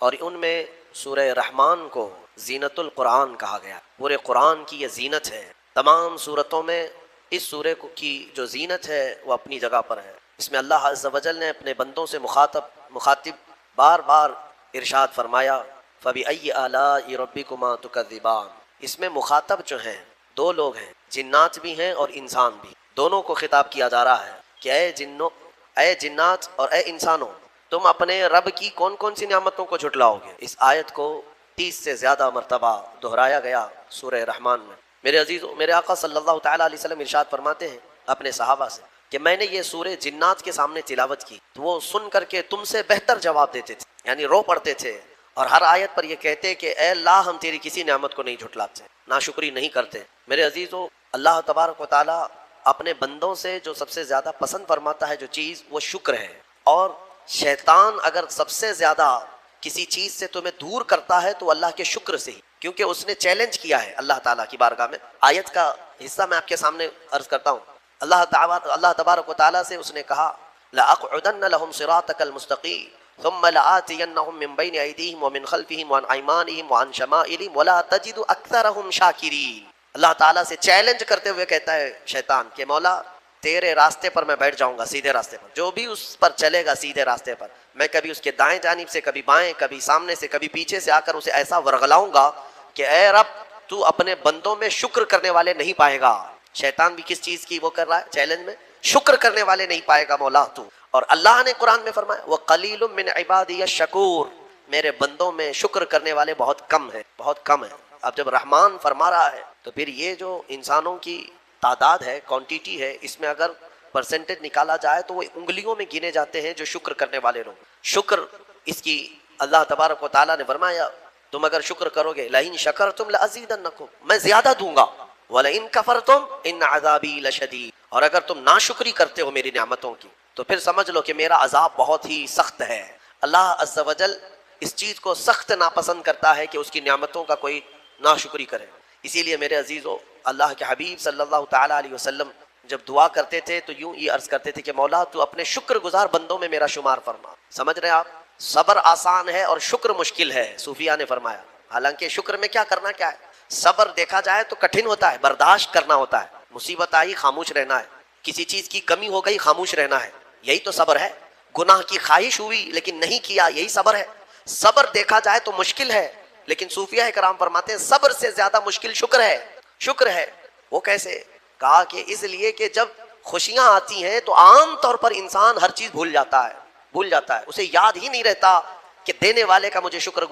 اور ان میں سورہ رحمان کو زینت القرآن کہا گیا. پورے قرآن کی یہ زینت ہے. تمام صورتوں میں اس سورے کی جو زینت ہے وہ اپنی جگہ پر ہے. اس میں اللہ عز و جل نے اپنے بندوں سے مخاطب بار بار ارشاد فرمایا فَبِأَيِّ آلَاءِ رَبِّكُمَا تُكَذِّبَانِ. اس میں مخاطب جو ہیں دو لوگ ہیں، جنات بھی ہیں اور انسان بھی. دونوں کو خطاب کیا جا رہا ہے کہ اے جنات اور اے انسانوں، تم اپنے رب کی کون کون سی نعمتوں کو جھٹلاؤ گے. اس آیت کو 30 سے زیادہ مرتبہ دہرایا گیا سورہ رحمان میں. میرے عزیزو، میرے آقا صلی اللہ تعالیٰ علیہ وسلم ارشاد فرماتے ہیں اپنے صحابہ سے کہ میں نے یہ سورہ جنات کے سامنے تلاوت کی تو وہ سن کر کے تم سے بہتر جواب دیتے تھے، یعنی رو پڑتے تھے اور ہر آیت پر یہ کہتے کہ اے اللہ ہم تیری کسی نعمت کو نہیں جھٹلاتے، ناشکری نہیں کرتے. میرے عزیزو، اللہ تبارک و تعالیٰ اپنے بندوں سے جو سب سے زیادہ پسند فرماتا ہے جو چیز، وہ شکر ہے. اور شیطان اگر سب سے زیادہ کسی چیز سے تمہیں دور کرتا ہے تو اللہ کے شکر سے ہی، کیونکہ اس نے چیلنج کیا ہے اللہ تعالیٰ کی بارگاہ میں. آیت کا حصہ میں آپ کے سامنے عرض کرتا ہوں. اللہ تبارک و تعالیٰ سے اس نے کہا لَأَقْعُدَنَّ لَهُمْ صِرَاطَكَ الْمُسْتَقِيمَ ثُمَّ لَآتِيَنَّهُم مِّن بَيْنِ أَيْدِيهِمْ وَمِنْ خَلْفِهِمْ وَعَنْ أَيْمَانِهِمْ وَعَنْ شَمَائِلِهِمْ وَلَا تَجِدُ أَكْثَرَهُمْ شَاكِرِينَ. اللہ تعالیٰ سے چیلنج کرتے ہوئے کہتا ہے شیطان کہ مولا تیرے راستے پر میں بیٹھ جاؤں گا، سیدھے راستے پر. جو بھی اس پر چلے گا سیدھے راستے پر، میں کبھی اس کے دائیں جانب سے، کبھی بائیں، کبھی سامنے سے، کبھی پیچھے سے آ کر اسے ایسا ورغلاؤں گا کہ اے رب تو اپنے بندوں میں شکر کرنے والے نہیں پائے گا. شیطان بھی کس چیز کی وہ کر رہا ہے چیلنج میں؟ شکر کرنے والے نہیں پائے گا مولا تو. اور اللہ نے قرآن میں فرمایا وَقَلِيلٌ مِّنْ عِبَادِيَ الشَّكُورُ، میرے بندوں میں شکر کرنے والے بہت کم ہیں، بہت کم ہیں. اب جب رحمان فرما رہا ہے تو پھر یہ جو انسانوں کی تعداد ہے، کوانٹیٹی ہے، اس میں اگر پرسنٹیج نکالا جائے تو وہ انگلیوں میں گنے جاتے ہیں جو شکر کرنے والے لوگ. شکر اس کی اللہ تبارک و تعالیٰ نے فرمایا تم اگر شکر کرو گے لَإِن شَكَرْتُمْ لَأَزِيدَنَّكُمْ، میں زیادہ دوں گا. وَلَإِن كَفَرْتُمْ إِنَّ عَذَابِي لَشَدِيدٌ، اور اگر تم ناشکری کرتے ہو میری نعمتوں کی تو پھر سمجھ لو کہ میرا عذاب بہت ہی سخت ہے. اللہ عز و جل اس چیز کو سخت ناپسند کرتا ہے کہ اس کی نعمتوں کا کوئی ناشکری کرے. اسی لیے میرے عزیزو، اللہ کے حبیب صلی اللہ تعالیٰ علیہ وسلم جب دعا کرتے تھے تو یوں ہی عرض کرتے تھے کہ مولا تو اپنے شکر گزار بندوں میں میرا شمار فرما. سمجھ رہے آپ؟ صبر آسان ہے اور شکر مشکل ہے، صوفیاء نے فرمایا. حالانکہ شکر میں کیا کرنا کیا ہے؟ صبر دیکھا جائے تو کٹھن ہوتا ہے، برداشت کرنا ہوتا ہے. مصیبت آئی خاموش رہنا ہے، کسی چیز کی کمی ہو گئی خاموش رہنا ہے، یہی تو صبر ہے. گناہ کی خواہش ہوئی لیکن نہیں کیا، یہی صبر ہے. صبر دیکھا جائے تو مشکل ہے، لیکن صوفیاء کرام فرماتے ہیں صبر سے زیادہ مشکل شکر ہے. شکر ہے. وہ کیسے؟ کہا کہ اس لیے کہ جب خوشیاں آتی ہیں تو عام طور پر انسان ہر چیز بھول جاتا ہے، اسے یاد ہی نہیں رہتا کہ دینے والے کا مجھے شکر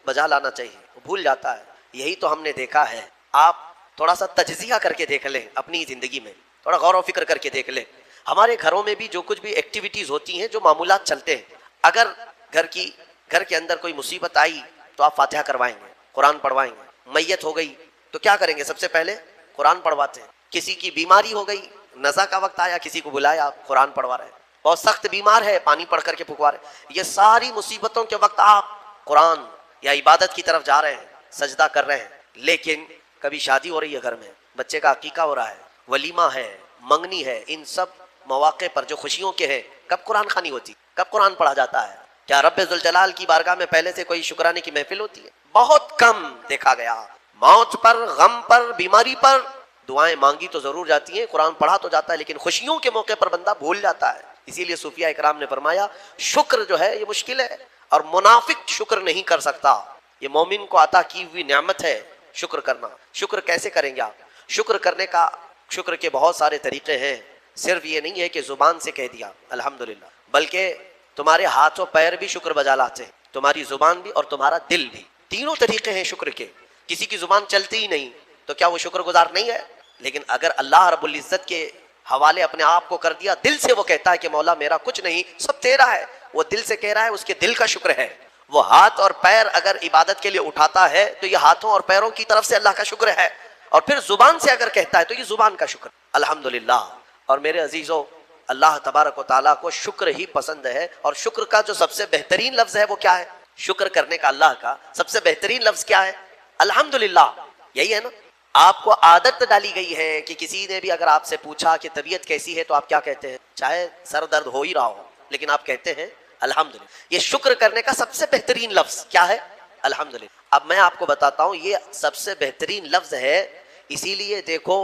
بجا لانا چاہیے، وہ بھول جاتا ہے. یہی تو ہم نے دیکھا ہے. آپ تھوڑا سا تجزیہ کر کے دیکھ لیں اپنی زندگی میں، تھوڑا غور و فکر کر کے دیکھ لیں. ہمارے گھروں میں بھی جو کچھ بھی ایکٹیویٹیز ہوتی ہیں، جو معمولات چلتے ہیں، اگر گھر کے اندر کوئی مصیبت آئی تو آپ فاتحہ کروائیں گے، قرآن پڑھوائیں گے. میت ہو گئی تو کیا کریں گے؟ سب سے پہلے قرآن پڑھواتے ہیں. کسی کی بیماری ہو گئی، نزا کا وقت آیا، کسی کو بلایا، آپ قرآن پڑھوا رہے ہیں. بہت سخت بیمار ہے، پانی پڑھ کر کے پھکوا رہے ہیں. یہ ساری مصیبتوں کے وقت آپ قرآن یا عبادت کی طرف جا رہے ہیں، سجدہ کر رہے ہیں. لیکن کبھی شادی ہو رہی ہے، گھر میں بچے کا عقیقہ ہو رہا ہے، ولیمہ ہے، منگنی ہے، ان سب مواقع پر جو خوشیوں کے ہیں، کب قرآن خوانی ہوتی، کب قرآن پڑھا جاتا ہے؟ کیا رب ذوالجلال کی بارگاہ میں پہلے سے کوئی شکرانے کی محفل ہوتی ہے؟ بہت کم دیکھا گیا. موت پر، غم پر، بیماری پر دعائیں مانگی تو ضرور جاتی ہیں، قرآن پڑھا تو جاتا ہے، لیکن خوشیوں کے موقع پر بندہ بھول جاتا ہے. اسی لیے صوفیاء اکرام نے فرمایا شکر جو ہے یہ مشکل ہے، اور منافق شکر نہیں کر سکتا. یہ مومن کو عطا کی ہوئی نعمت ہے شکر کرنا. شکر کیسے کریں گے آپ؟ شکر کرنے کا، شکر کے بہت سارے طریقے ہیں. صرف یہ نہیں ہے کہ زبان سے کہہ دیا الحمدللہ، بلکہ تمہارے ہاتھ و پیر بھی شکر بجا لاتے ہیں، تمہاری زبان بھی اور تمہارا دل بھی. تینوں طریقے ہیں شکر کے. کسی کی زبان چلتی ہی نہیں تو کیا وہ شکر گزار نہیں ہے؟ لیکن اگر اللہ رب العزت کے حوالے اپنے آپ کو کر دیا، دل سے وہ کہتا ہے کہ مولا میرا کچھ نہیں، سب تیرا ہے، وہ دل سے کہہ رہا ہے، اس کے دل کا شکر ہے. وہ ہاتھ اور پیر اگر عبادت کے لیے اٹھاتا ہے تو یہ ہاتھوں اور پیروں کی طرف سے اللہ کا شکر ہے. اور پھر زبان سے اگر کہتا ہے تو یہ زبان کا شکر الحمدللہ. اور میرے عزیزو، اللہ تبارک و تعالیٰ کو شکر ہی پسند ہے. اور شکر کا جو سب سے بہترین لفظ ہے وہ کیا ہے؟ شکر کرنے کا اللہ کا سب سے بہترین لفظ کیا ہے؟ الحمدللہ. یہی ہے نا. آپ کو عادت ڈالی گئی ہے کہ کسی نے بھی اگر آپ سے پوچھا کہ طبیعت کیسی ہے تو آپ کیا کہتے ہیں؟ چاہے سر درد ہو ہی رہا ہو لیکن آپ کہتے ہیں الحمدللہ. یہ شکر کرنے کا سب سے بہترین لفظ کیا ہے؟ الحمدللہ. اب میں آپ کو بتاتا ہوں یہ سب سے بہترین لفظ ہے، اسی لیے دیکھو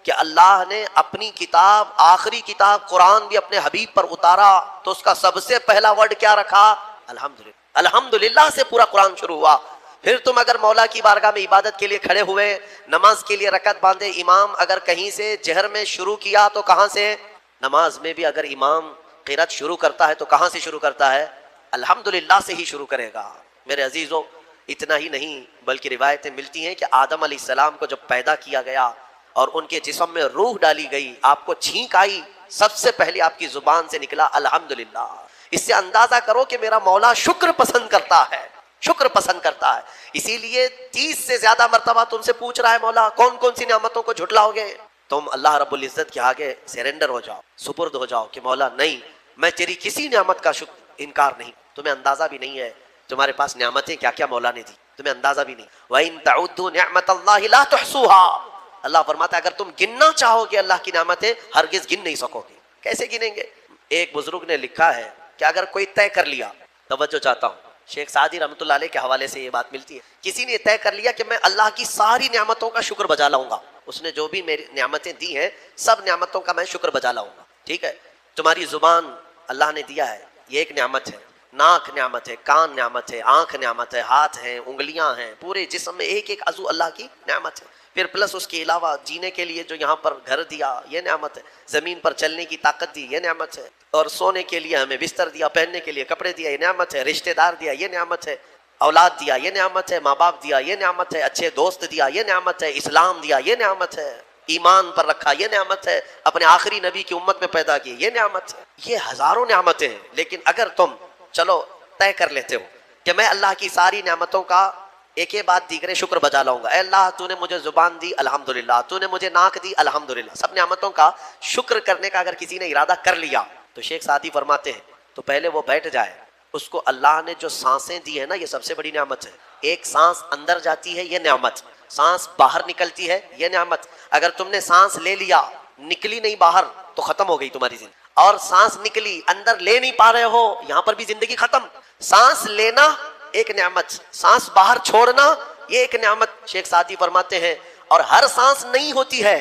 کہ اللہ نے اپنی کتاب، آخری کتاب قرآن بھی اپنے حبیب پر اتارا تو اس کا سب سے پہلا ورڈ کیا رکھا؟ الحمدللہ. الحمدللہ سے پورا قرآن شروع ہوا. پھر تم اگر مولا کی بارگاہ میں عبادت کے لیے کھڑے ہوئے، نماز کے لیے رکعت باندھے، امام اگر کہیں سے جہر میں شروع کیا تو کہاں سے؟ نماز میں بھی اگر امام قرات شروع کرتا ہے تو کہاں سے شروع کرتا ہے؟ الحمدللہ سے ہی شروع کرے گا. میرے عزیزو، اتنا ہی نہیں بلکہ روایتیں ملتی ہیں کہ آدم علیہ السلام کو جب پیدا کیا گیا اور ان کے جسم میں روح ڈالی گئی، آپ کو چھینک آئی، سب سے پہلے آپ کی زبان سے نکلا الحمدللہ. اس سے اندازہ کرو کہ میرا مولا شکر پسند کرتا ہے، شکر پسند کرتا ہے. اسی لیے 30 سے زیادہ مرتبہ تم سے پوچھ رہا ہے مولا کون کون سی نعمتوں کو جھٹلاؤ گے؟ تم اللہ رب العزت کے آگے سرنڈر ہو جاؤ، سپرد ہو جاؤ کہ مولا نہیں، میں تیری کسی نعمت کا انکار نہیں. تمہیں اندازہ بھی نہیں ہے تمہارے پاس نعمتیں کیا کیا مولا نے دی، تمہیں اندازہ بھی نہیں. وَإِن تَعُدُّوا نِعْمَةَ اللَّهِ لَا تُحْصُوهَا. اللہ فرماتا ہے اگر تم گننا چاہو گے اللہ کی نعمتیں ہرگز گن نہیں سکو گے. کیسے گنیں گے؟ ایک بزرگ نے لکھا ہے کہ اگر کوئی طے کر لیا، توجہ چاہتا ہوں، شیخ سعدی رحمۃ اللہ علیہ کے حوالے سے یہ بات ملتی ہے، کسی نے طے کر لیا کہ میں اللہ کی ساری نعمتوں کا شکر بجا لاؤں گا، اس نے جو بھی میری نعمتیں دی ہیں سب نعمتوں کا میں شکر بجا لاؤں گا. ٹھیک ہے، تمہاری زبان اللہ نے دیا ہے، یہ ایک نعمت ہے. ناک نعمت ہے، کان نعمت ہے، آنکھ نعمت ہے، ہاتھ ہیں، انگلیاں ہیں، پورے جسم میں ایک ایک عضو اللہ کی نعمت ہے. پھر پلس اس کے علاوہ جینے کے لیے جو یہاں پر گھر دیا یہ نعمت ہے، زمین پر چلنے کی طاقت دی یہ نعمت ہے، اور سونے کے لیے ہمیں بستر دیا، پہننے کے لیے کپڑے دیا یہ نعمت ہے، رشتہ دار دیا یہ نعمت ہے، اولاد دیا یہ نعمت ہے، ماں باپ دیا یہ نعمت ہے، اچھے دوست دیا یہ نعمت ہے، اسلام دیا یہ نعمت ہے، ایمان پر رکھا یہ نعمت ہے، اپنے آخری نبی کی امت میں پیدا کی یہ نعمت ہے. یہ ہزاروں نعمتیں ہیں. لیکن اگر تم چلو طے کر لیتے ہو کہ میں اللہ کی ساری نعمتوں کا ایک ہی بات دیگرے شکر بجا لاؤں گا، اے اللہ تو نے مجھے زبان دی الحمدللہ، تو نے مجھے ناک دی الحمدللہ، سب نعمتوں کا شکر کرنے کا اگر کسی نے ارادہ کر لیا تو شیخ سعدی فرماتے ہیں تو پہلے وہ بیٹھ جائے. اس کو اللہ نے جو سانسیں دی ہے نا یہ سب سے بڑی نعمت ہے. ایک سانس اندر جاتی ہے یہ نعمت، سانس باہر نکلتی ہے یہ نعمت. اگر تم نے سانس لے لیا نکلی نہیں باہر تو ختم ہو گئی تمہاری زندگی، اور سانس نکلی اندر لے نہیں پا رہے ہو یہاں پر بھی زندگی ختم. سانس لینا ایک نعمت، سانس باہر چھوڑنا یہ ایک نعمت. شیخ سعدی فرماتے ہیں اور ہر سانس نہیں ہوتی ہے،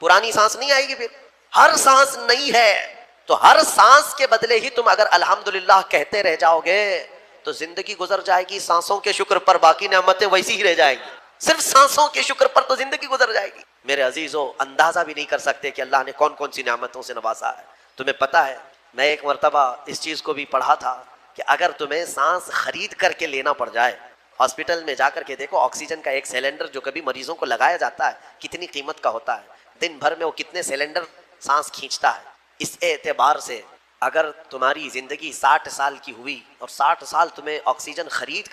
پرانی سانس نہیں آئے گی، پھر ہر سانس نہیں ہے تو ہر سانس کے بدلے ہی تم اگر الحمدللہ کہتے رہ جاؤ گے تو زندگی گزر جائے گی سانسوں کے شکر پر، باقی نعمتیں ویسی ہی رہ جائیں گی. صرف سانسوں کے شکر پر تو زندگی گزر جائے گی. میرے عزیزو، اندازہ بھی نہیں کر سکتے کہ اللہ نے کون کون سی نعمتوں سے نوازا ہے. تمہیں پتا ہے میں ایک مرتبہ اس چیز کو بھی پڑھا تھا کہ اگر تمہیں سانس خرید کر کے لینا پڑ جائے، ہاسپٹل میں جا کر کے دیکھو آکسیجن کا ایک سلنڈر جو کبھی مریضوں کو لگایا جاتا ہے کتنی قیمت کا ہوتا ہے، دن بھر میں وہ کتنے سلنڈر سانس کھینچتا ہے. اس اعتبار سے اگر تمہاری زندگی 60 سال کی ہوئی اور 60 سال تمہیں آکسیجن خرید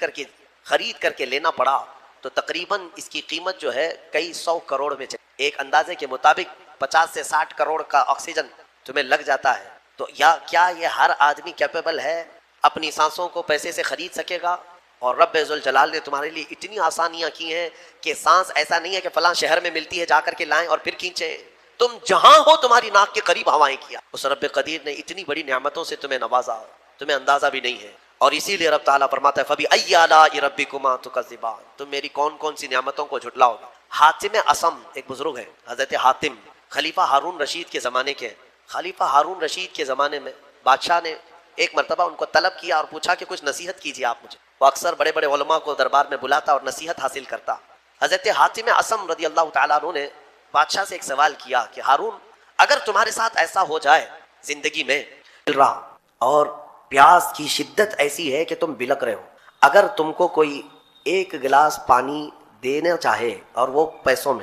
کر کے لینا پڑا تو تقریباً اس کی قیمت جو ہے کئی 100 کروڑ میں چلی. ایک اندازے کے مطابق 50 سے 60 کروڑ کا آکسیجن تمہیں لگ جاتا ہے. تو کیا یہ ہر آدمی کیپیبل ہے اپنی سانسوں کو پیسے سے خرید سکے گا؟ اور رب ذوالجلال نے تمہارے لیے اتنی آسانیاں کی ہیں کہ سانس ایسا نہیں ہے کہ فلاں شہر میں ملتی ہے جا کر کے لائیں اور پھر کھینچیں، تم جہاں ہو تمہاری ناک کے قریب ہوائیں کیا. اس رب قدیر نے اتنی بڑی نعمتوں سے تمہیں نوازا، تمہیں اندازہ بھی نہیں ہے. اور اسی لیے رب تعالیٰ فرماتا ہے فَبِأَيِّ آلَاءِ رَبِّكُمَا تُكَذِّبَانِ، تم میری کون کون سی نعمتوں کو جھٹلاؤ گے. حاتم اسم ایک بزرگ ہے، حضرت حاتم خلیفہ ہارون رشید کے زمانے کے. خلیفہ ہارون رشید کے زمانے میں بادشاہ نے ایک مرتبہ ان کو طلب کیا اور پوچھا کہ کچھ نصیحت کیجیے آپ مجھے. وہ اکثر بڑے بڑے علماء کو دربار میں بلاتا اور نصیحت حاصل کرتا. حضرت حاتم اسم رضی اللہ تعالیٰ عنہ نے بادشاہ سے ایک سوال کیا کہ ہارون اگر تمہارے ساتھ ایسا ہو جائے زندگی میں اور پیاس کی شدت ایسی ہے کہ تم بلک رہے ہو، اگر تم کو کوئی ایک گلاس پانی دینا چاہے اور وہ پیسوں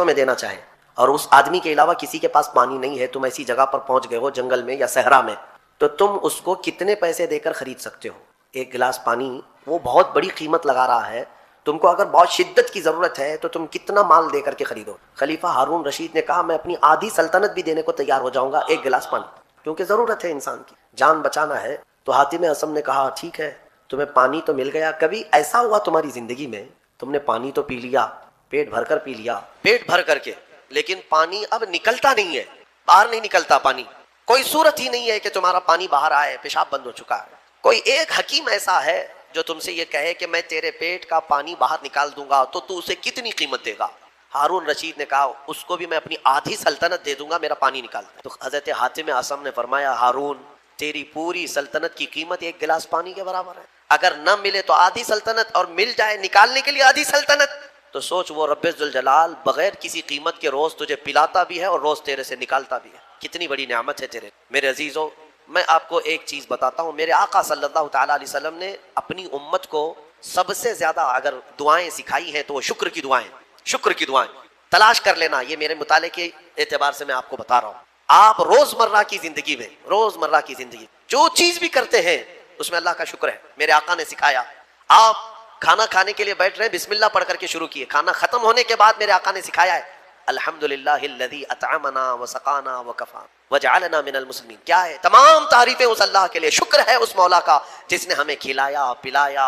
میں دینا چاہے اور اس آدمی کے علاوہ کسی کے پاس پانی نہیں ہے، تم ایسی جگہ پر پہنچ گئے ہو جنگل میں یا صحرا میں، تو تم اس کو کتنے پیسے دے کر خرید سکتے ہو؟ ایک گلاس پانی وہ بہت بڑی قیمت لگا رہا ہے، تم کو اگر بہت شدت کی ضرورت ہے تو تم کتنا مال دے کر کے خریدو؟ خلیفہ ہارون رشید نے کہا میں اپنی آدھی سلطنت بھی دینے کو تیار ہو جاؤں گا ایک گلاس پانی، کیونکہ ضرورت ہے انسان کی، جان بچانا ہے. تو حاتم اسم نے کہا ٹھیک ہے تمہیں پانی تو مل گیا. کبھی ایسا ہوا تمہاری زندگی میں تم نے پانی تو پی لیا، پیٹ بھر کر پی لیا، پیٹ بھر کر کے، لیکن پانی اب نکلتا نہیں ہے، باہر نہیں نکلتا پانی، کوئی صورت ہی نہیں ہے کہ تمہارا پانی باہر آئے، پیشاب بند ہو چکا ہے، کوئی ایک حکیم ایسا ہے جو تم سے یہ کہے کہ میں تیرے پیٹ کا پانی باہر نکال دوں گا تو اسے کتنی قیمت دے گا؟ ہارون رشید نے کہا اس کو بھی میں اپنی آدھی سلطنت دے دوں گا میرا پانی نکال دے۔ تو حضرت حاتم اعصم نے فرمایا ہارون تیری پوری سلطنت کی قیمت ایک گلاس پانی کے برابر ہے، اگر نہ ملے تو آدھی سلطنت اور مل جائے نکالنے کے لیے آدھی سلطنت تو سوچ وہ رب ذوالجلال بغیر کسی قیمت کے روز تجھے پلاتا بھی ہے اور روز تیرے سے نکالتا بھی ہے، کتنی بڑی نعمت ہے تیرے۔ میرے عزیزو میں آپ کو ایک چیز بتاتا ہوں، میرے آقا صلی اللہ تعالیٰ علیہ وسلم نے اپنی امت کو سب سے زیادہ اگر دعائیں سکھائی ہیں تو وہ شکر کی دعائیں، شکر کی دعائیں تلاش کر لینا، یہ میرے مطالعے کے اعتبار سے میں آپ کو بتا رہا ہوں۔ آپ روزمرہ کی زندگی میں، روزمرہ کی زندگی جو چیز بھی کرتے ہیں اس میں اللہ کا شکر ہے، میرے آقا نے سکھایا۔ آپ کھانا کھانے کے لیے بیٹھ رہے ہیں، بسم اللہ پڑھ کر کے شروع کیے، کھانا ختم ہونے کے بعد میرے آقا نے سکھایا ہے الحمدللہ الذی اطعمنا وسقانا وکفانا وجعلنا من المسلمین۔ کیا ہے؟ تمام تعریفیں اس اللہ کے لیے، شکر ہے اس مولا کا جس نے ہمیں کھلایا پلایا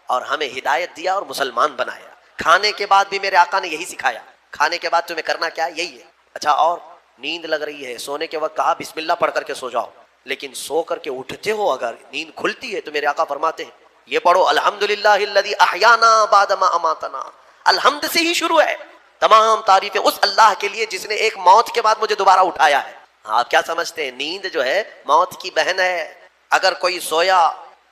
اور ہمیں ہدایت دیا اور مسلمان بنایا۔ کھانے کے بعد بھی میرے آقا نے یہی سکھایا، کھانے کے بعد تمہیں کرنا کیا ہے؟ یہی ہے۔ اچھا اور نیند لگ رہی ہے، سونے کے وقت کہا بسم اللہ پڑھ کر کے سو جاؤ، لیکن سو کر کے اٹھتے ہو اگر نیند کھلتی ہے تو میرے آقا فرماتے ہیں یہ پڑھو الحمدللہ الذی احیانا بعد ما اماتنا۔ الحمد سے ہی شروع ہے، تمام تعریفیں اس اللہ کے لیے جس نے ایک موت کے بعد مجھے دوبارہ اٹھایا ہے۔ آپ کیا سمجھتے ہیں نیند جو ہے موت کی بہن ہے؟ اگر کوئی سویا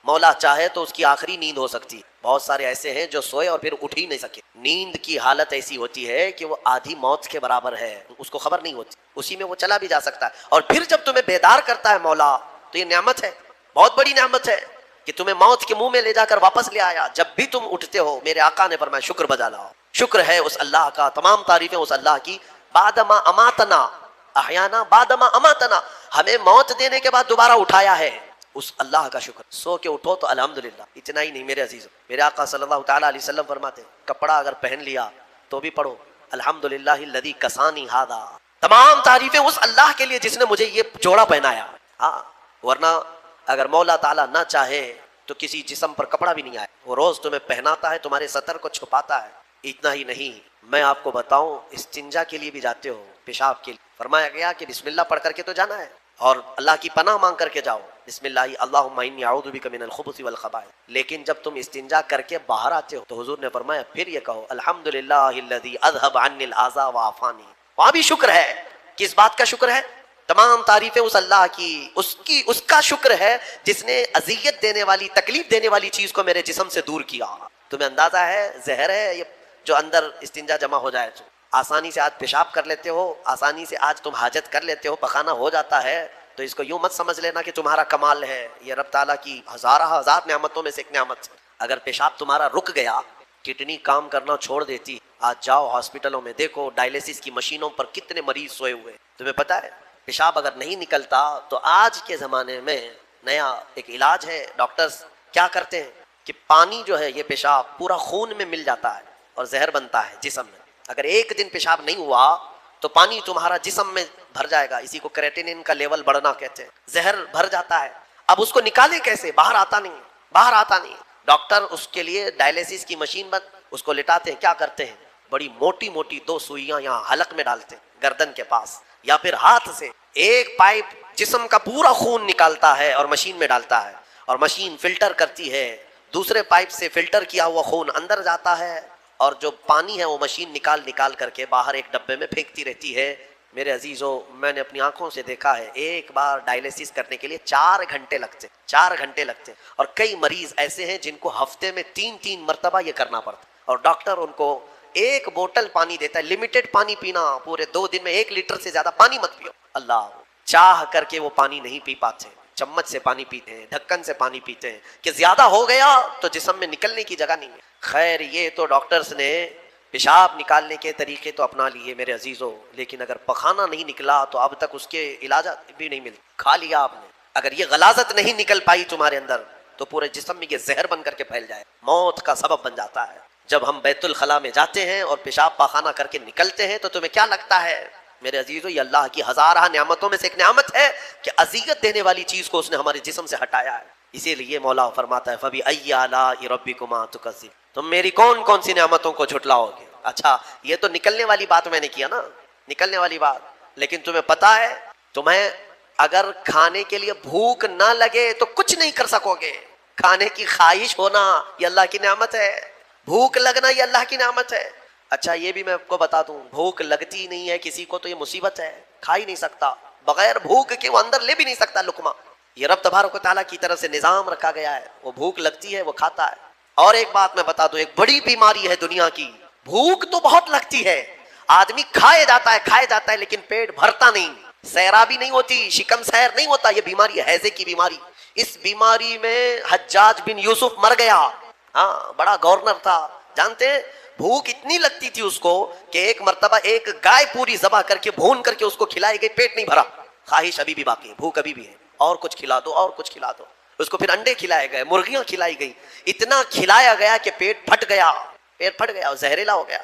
مولا چاہے تو اس کی آخری نیند ہو سکتی ہے، بہت سارے ایسے ہیں جو سوئے اور پھر اٹھ ہی نہیں سکے۔ نیند کی حالت ایسی ہوتی ہے کہ وہ آدھی موت کے برابر ہے، اس کو خبر نہیں ہوتی، اسی میں وہ چلا بھی جا سکتا ہے، اور پھر جب تمہیں بیدار کرتا ہے مولا تو یہ نعمت ہے، بہت بڑی نعمت ہے کہ تمہیں موت کے منہ میں لے جا کر واپس لے آیا۔ جب بھی تم اٹھتے ہو میرے آقا نے فرمایا شکر بجا لاؤ، شکر ہے اس اللہ کا، تمام تعریفیں اس اللہ کی۔ بعد ما اماتنا احیانا بعد ما اماتنا، ہمیں موت دینے کے بعد دوبارہ اٹھایا ہے، اس اللہ کا شکر۔ سو کے اٹھو تو الحمدللہ۔ اتنا ہی نہیں میرے عزیزو، میرے آقا صلی اللہ تعالیٰ علیہ وسلم فرماتے ہیں کپڑا اگر پہن لیا تو بھی پڑھو الحمدللہ الذی کسانی ھذا، تمام تعریفیں اس اللہ کے لیے جس نے مجھے یہ جوڑا پہنایا۔ ہاں ورنہ اگر مولا تعالیٰ نہ چاہے تو کسی جسم پر کپڑا بھی نہیں آئے، وہ روز تمہیں پہناتا ہے، تمہارے سطر کو چھپاتا ہے۔ اتنا ہی نہیں، میں آپ کو بتاؤں استنجا کے لیے بھی جاتے ہو، پیشاب کے لیے فرمایا گیا کہ بسم اللہ پڑھ کر کے تو جانا ہے اور اللہ کی پناہ مانگ کر کے جاؤ، بسم اللہ اللہم انی اعوذ بک من الخبث والخبائث۔ لیکن جب تم استنجا کر کے باہر آتے ہو تو حضور نے فرمایا پھر یہ کہو الحمدللہ الذی اذهب عنی الاذى وعافانی۔ وہاں بھی شکر ہے، کس بات کا شکر ہے؟ تمام تعریفیں اس اللہ کی، اس کا شکر ہے جس نے اذیت دینے والی، تکلیف دینے والی چیز کو میرے جسم سے دور کیا۔ تمہیں اندازہ ہے زہر ہے یہ جو اندر استنجا جمع ہو جائے تو آسانی سے آج پیشاب کر لیتے ہو، آسانی سے آج تم حاجت کر لیتے ہو، پخانہ ہو جاتا ہے، تو اس کو یوں مت سمجھ لینا کہ تمہارا کمال ہے، یہ رب تعالیٰ کی ہزار نعمتوں میں سے ایک نعمت ہے۔ اگر پیشاب تمہارا رک گیا، کڈنی کام کرنا چھوڑ دیتی، آج جاؤ ہاسپٹلوں میں دیکھو ڈائلیسس کی مشینوں پر کتنے مریض سوئے ہوئے۔ تمہیں پتہ ہے پیشاب اگر نہیں نکلتا تو آج کے زمانے میں نیا ایک علاج ہے، ڈاکٹرز کیا کرتے ہیں کہ پانی جو ہے یہ پیشاب پورا خون میں مل جاتا ہے اور زہر بنتا ہے جسم میں۔ اگر ایک دن پیشاب نہیں ہوا تو پانی تمہارا جسم میں بھر جائے گا، اسی کو کریٹینن کا لیول بڑھنا کہتے ہیں، زہر بھر جاتا ہے۔ اب اس کو نکالے کیسے؟ باہر آتا نہیں، باہر آتا نہیں۔ ڈاکٹر اس کے لیے ڈائلیسس کی مشین بند، اس کو لٹاتے ہیں، کیا کرتے ہیں بڑی موٹی موٹی 2 سوئیاں یہاں حلق میں ڈالتے ہیں گردن کے پاس، یا پھر ہاتھ سے ایک پائپ جسم کا پورا خون نکالتا ہے اور مشین میں ڈالتا ہے، اور مشین فلٹر کرتی ہے، دوسرے پائپ سے فلٹر کیا ہوا خون اندر جاتا ہے، اور جو پانی ہے وہ مشین نکال کر کے باہر ایک ڈبے میں پھینکتی رہتی ہے۔ میرے عزیزو میں نے اپنی آنکھوں سے دیکھا ہے ایک بار ڈائلیسس کرنے کے لیے 4 گھنٹے لگتے، 4 گھنٹے لگتے، اور کئی مریض ایسے ہیں جن کو ہفتے میں 3 مرتبہ یہ کرنا پڑتا، اور ڈاکٹر ان کو ایک بوتل پانی دیتا ہے، لمیٹڈ پانی پینا، پورے 2 دن میں 1 لیٹر سے زیادہ پانی مت پیو۔ اللہ چاہ کر کے وہ پانی نہیں پی پاتے، چمچ سے پانی پیتے ہیں، ڈھکن سے پانی پیتے ہیں کہ زیادہ ہو گیا تو جسم میں نکلنے کی جگہ نہیں ہے۔ خیر یہ تو ڈاکٹرز نے پیشاب نکالنے کے طریقے تو اپنا لیے میرے عزیزو، لیکن اگر پخانہ نہیں نکلا تو اب تک اس کے علاج بھی نہیں ملتے، کھا لیا آپ نے، اگر یہ غلاظت نہیں نکل پائی تمہارے اندر تو پورے جسم میں یہ زہر بن کر کے پھیل جائے، موت کا سبب بن جاتا ہے۔ جب ہم بیت الخلاء میں جاتے ہیں اور پیشاب پاخانہ کر کے نکلتے ہیں تو تمہیں کیا لگتا ہے؟ میرے عزیزو یہ اللہ کی ہزارہ نعمتوں میں سے ایک نعمت ہے کہ اذیت دینے والی چیز کو اس نے ہمارے جسم سے ہٹایا ہے۔ اسی لیے مولا فرماتا ہے فَبِأَيِّ آلَاءِ رَبِّكُمَا تُكَذِّبَانِ، تم میری کون کون سی نعمتوں کو جھٹلاؤ گے؟ اچھا یہ تو نکلنے والی بات میں نے کیا نا، نکلنے والی بات، لیکن تمہیں پتا ہے تمہیں اگر کھانے کے لیے بھوک نہ لگے تو کچھ نہیں کر سکو گے۔ کھانے کی خواہش ہونا یہ اللہ کی نعمت ہے، بھوک لگنا یہ اللہ کی نعمت ہے۔ اچھا یہ بھی میں آپ کو بتا دوں، بھوک لگتی نہیں ہے کسی کو تو یہ مصیبت ہے، کھا ہی نہیں سکتا، بغیر بھوک کے وہ اندر لے بھی نہیں سکتا لقمہ۔ یہ رب تبارک و تعالیٰ کی طرف سے نظام رکھا گیا ہے، وہ بھوک لگتی ہے وہ کھاتا ہے۔ اور ایک بات میں بتا دوں، ایک بڑی بیماری ہے دنیا کی، بھوک تو بہت لگتی ہے، آدمی کھائے جاتا ہے لیکن پیٹ بھرتا نہیں، سیرابی نہیں ہوتی، شکم سیر نہیں ہوتا۔ یہ بیماری ہے ہیضے کی بیماری۔ اس بیماری میں حجاج بن یوسف مر گیا، ہاں بڑا گورنر تھا، جانتے ہیں بھوک اتنی لگتی تھی اس کو کہ ایک مرتبہ ایک گائے پوری ذبح کر کے بھون کر کے اس کو کھلائی گئی، پیٹ نہیں بھرا، خواہش ابھی بھی باقی ہے، بھوک ابھی بھی ہے، اور کچھ کھلا دو اور کچھ کھلا دو۔ اس کو پھر انڈے کھلائے گئے، مرغیاں کھلائی گئی، اتنا کھلایا گیا کہ پیٹ پھٹ گیا اور زہریلا ہو گیا۔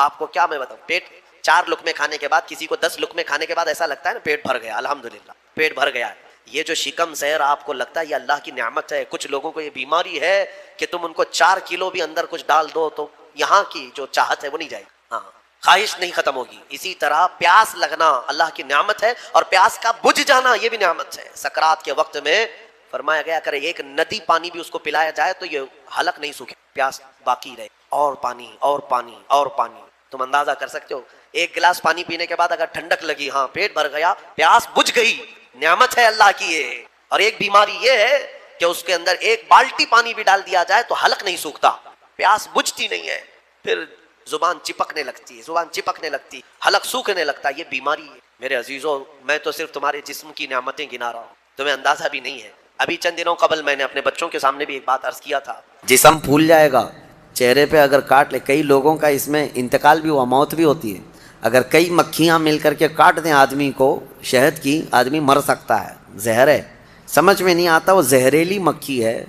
آپ کو کیا میں بتاؤں، پیٹ 4 لقمے کھانے کے بعد، کسی کو 10 لقمے کھانے کے بعد ایسا لگتا ہے نا پیٹ بھر گیا، الحمدللہ پیٹ بھر گیا ہے۔ یہ جو شکم سیر آپ کو لگتا ہے یہ اللہ کی نعمت ہے۔ کچھ لوگوں کو یہ بیماری ہے کہ تم ان کو 4 کلو بھی اندر کچھ ڈال دو تو یہاں کی جو چاہت ہے وہ نہیں جائے گی، ہاں خواہش نہیں ختم ہوگی۔ اسی طرح پیاس لگنا اللہ کی نعمت ہے، اور پیاس کا بجھ جانا یہ بھی نعمت ہے۔ سکرات کے وقت میں فرمایا گیا کرے ایک ندی پانی بھی اس کو پلایا جائے تو یہ حلق نہیں سوکھے، پیاس باقی رہے، اور پانی اور پانی اور پانی۔ تم اندازہ کر سکتے ہو ایک گلاس پانی پینے کے بعد اگر ٹھنڈک لگی، ہاں پیٹ بھر گیا، پیاس بجھ گئی، نعمت ہے اللہ کی یہ۔ اور ایک بیماری یہ ہے کہ اس کے اندر ایک بالٹی پانی بھی ڈال دیا جائے تو حلق نہیں سوکھتا، پیاس بجھتی نہیں ہے، پھر زبان چپکنے لگتی، حلق سوکھنے لگتا ہے۔ یہ بیماری ہے میرے عزیزوں۔ میں تو صرف تمہارے جسم کی نعمتیں گنا رہا ہوں، تمہیں اندازہ بھی نہیں ہے۔ ابھی چند دنوں قبل میں نے اپنے بچوں کے سامنے بھی ایک بات عرض کیا تھا، جسم پھول جائے گا، چہرے پہ اگر کاٹ لے، کئی لوگوں کا اس میں انتقال بھی ہوا، موت بھی ہوتی ہے، اگر کئی مکھیاں مل کر کے کاٹ دیں آدمی کو شہد کی، آدمی مر سکتا ہے، زہر ہے، سمجھ میں نہیں آتا وہ زہریلی مکھی ہے۔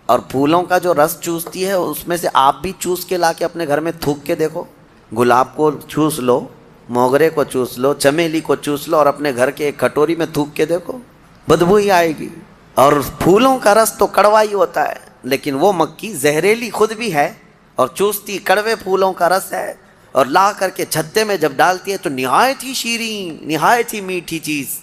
اور پھولوں کا جو رس چوستی ہے اس میں سے آپ بھی چوس کے لا کے اپنے گھر میں تھوک کے دیکھو، گلاب کو چوس لو، موگرے کو چوس لو، چمیلی کو چوس لو، اور اپنے گھر کے ایک کٹوری میں تھوک کے دیکھو، بدبو ہی آئے گی۔ اور پھولوں کا رس تو کڑوا ہی ہوتا ہے، لیکن وہ مکھی زہریلی خود بھی ہے اور چوستی کڑوے پھولوں کا رس ہے، اور لا کر کے چھتے میں جب ڈالتی ہے تو نہایت ہی شیریں، نہایت ہی میٹھی چیز۔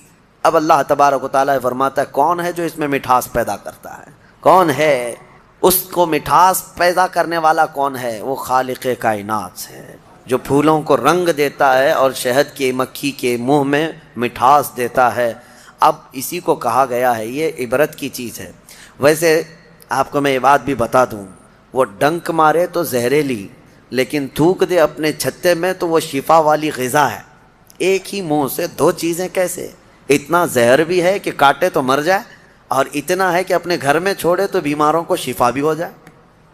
اب اللہ تبارک و تعالیٰ فرماتا ہے کون ہے جو اس میں مٹھاس پیدا کرتا ہے، کون ہے اس کو مٹھاس پیدا کرنے والا کون ہے؟ وہ خالق کائنات ہے جو پھولوں کو رنگ دیتا ہے اور شہد کی مکھی کے منہ میں مٹھاس دیتا ہے۔ اب اسی کو کہا گیا ہے، یہ عبرت کی چیز ہے۔ ویسے آپ کو میں یہ بات بھی بتا دوں، وہ ڈنک مارے تو زہریلی، لیکن تھوک دے اپنے چھتے میں تو وہ شفا والی غذا ہے۔ ایک ہی منہ سے 2 چیزیں کیسے؟ اتنا زہر بھی ہے کہ کاٹے تو مر جائے، اور اتنا ہے کہ اپنے گھر میں چھوڑے تو بیماروں کو شفا بھی ہو جائے۔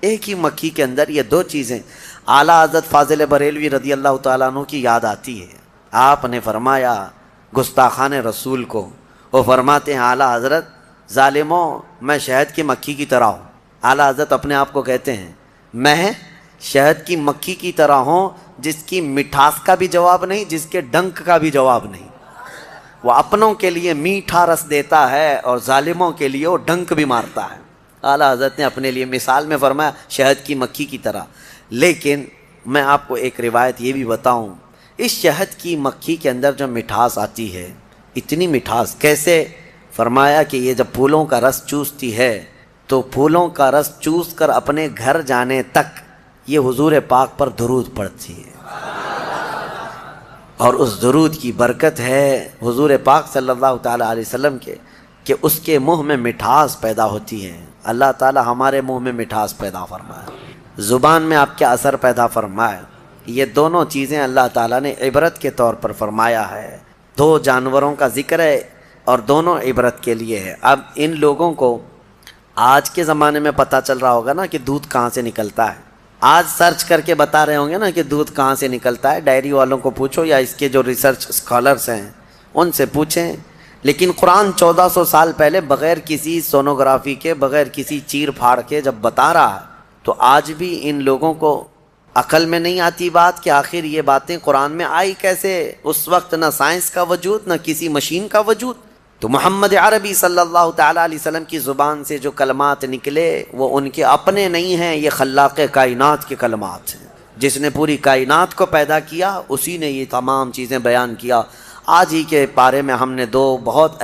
ایک ہی مکھی کے اندر یہ 2 چیزیں۔ اعلیٰ حضرت فاضل بریلوی رضی اللہ تعالیٰ عنہ کی یاد آتی ہے، آپ نے فرمایا گستاخان رسول کو، وہ فرماتے ہیں اعلیٰ حضرت ظالموں میں شہد کی مکھی کی طرح ہوں۔ اعلیٰ حضرت اپنے آپ کو کہتے ہیں میں شہد کی مکھی کی طرح ہوں، جس کی مٹھاس کا بھی جواب نہیں، جس کے ڈنک کا بھی جواب نہیں۔ وہ اپنوں کے لیے میٹھا رس دیتا ہے اور ظالموں کے لیے وہ ڈنک بھی مارتا ہے۔ اعلیٰ حضرت نے اپنے لیے مثال میں فرمایا شہد کی مکھی کی طرح۔ لیکن میں آپ کو ایک روایت یہ بھی بتاؤں، اس شہد کی مکھی کے اندر جو مٹھاس آتی ہے، اتنی مٹھاس کیسے؟ فرمایا کہ یہ جب پھولوں کا رس چوستی ہے تو پھولوں کا رس چوس کر اپنے گھر جانے تک یہ حضور پاک پر درود پڑتی ہے، اور اس درود کی برکت ہے حضور پاک صلی اللہ تعالیٰ علیہ وسلم کے کہ اس کے منہ میں مٹھاس پیدا ہوتی ہے۔ اللہ تعالیٰ ہمارے منہ میں مٹھاس پیدا فرمائے، زبان میں آپ کے اثر پیدا فرمائے۔ یہ دونوں چیزیں اللہ تعالیٰ نے عبرت کے طور پر فرمایا ہے۔ 2 جانوروں کا ذکر ہے اور دونوں عبرت کے لیے ہے۔ اب ان لوگوں کو آج کے زمانے میں پتہ چل رہا ہوگا نا کہ دودھ کہاں سے نکلتا ہے، آج سرچ کر کے بتا رہے ہوں گے نا کہ دودھ کہاں سے نکلتا ہے، ڈائری والوں کو پوچھو یا اس کے جو ریسرچ اسکالرس ہیں ان سے پوچھیں۔ لیکن قرآن 1400 سال پہلے بغیر کسی سونوگرافی کے، بغیر کسی چیر پھاڑ کے جب بتا رہا ہے، تو آج بھی ان لوگوں کو عقل میں نہیں آتی بات کہ آخر یہ باتیں قرآن میں آئی کیسے؟ اس وقت نہ سائنس کا وجود، نہ کسی مشین کا وجود، تو محمد عربی صلی اللہ تعالیٰ علیہ وسلم کی زبان سے جو کلمات نکلے وہ ان کے اپنے نہیں ہیں، یہ خلاق کائنات کے کلمات ہیں۔ جس نے پوری کائنات کو پیدا کیا اسی نے یہ تمام چیزیں بیان کیا۔ آج ہی کے پارے میں ہم نے 2 بہت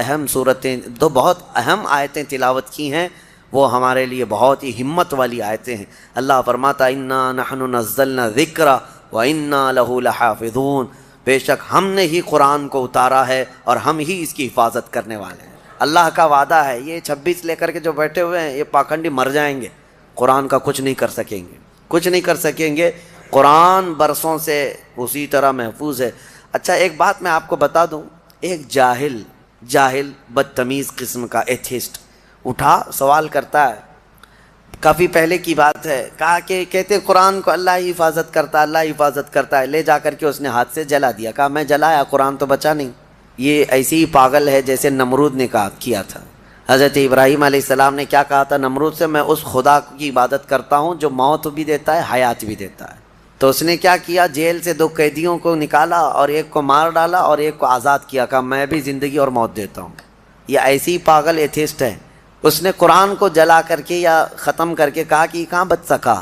اہم آیتیں تلاوت کی ہیں، وہ ہمارے لیے بہت ہی ہمت والی آیتیں ہیں۔ اللہ فرماتا انا نحن نزلنا ذکر وانا لہ لحافظون، بے شک ہم نے ہی قرآن کو اتارا ہے اور ہم ہی اس کی حفاظت کرنے والے ہیں۔ اللہ کا وعدہ ہے، یہ 26 لے کر کے جو بیٹھے ہوئے ہیں یہ پاکھنڈی مر جائیں گے، قرآن کا کچھ نہیں کر سکیں گے، کچھ نہیں کر سکیں گے۔ قرآن برسوں سے اسی طرح محفوظ ہے۔ اچھا ایک بات میں آپ کو بتا دوں، ایک جاہل بدتمیز قسم کا ایتھیسٹ اٹھا سوال کرتا ہے، کافی پہلے کی بات ہے، کہا کہ کہتے قرآن کو اللہ ہی حفاظت کرتا ہے، اللہ ہی حفاظت کرتا ہے، لے جا کر کے اس نے ہاتھ سے جلا دیا۔ کہا میں جلایا، قرآن تو بچا نہیں۔ یہ ایسی ہی پاگل ہے جیسے نمرود نے کیا تھا۔ حضرت ابراہیم علیہ السلام نے کیا کہا تھا نمرود سے؟ میں اس خدا کی عبادت کرتا ہوں جو موت بھی دیتا ہے حیات بھی دیتا ہے۔ تو اس نے کیا کیا؟ جیل سے 2 قیدیوں کو نکالا اور ایک کو مار ڈالا اور ایک کو آزاد کیا، کہا میں بھی زندگی اور موت دیتا ہوں۔ یہ ایسی ہی پاگل ایتھیسٹ ہے۔ اس نے قرآن کو جلا کر کے یا ختم کر کے کہا کہ کہاں بچ سکا۔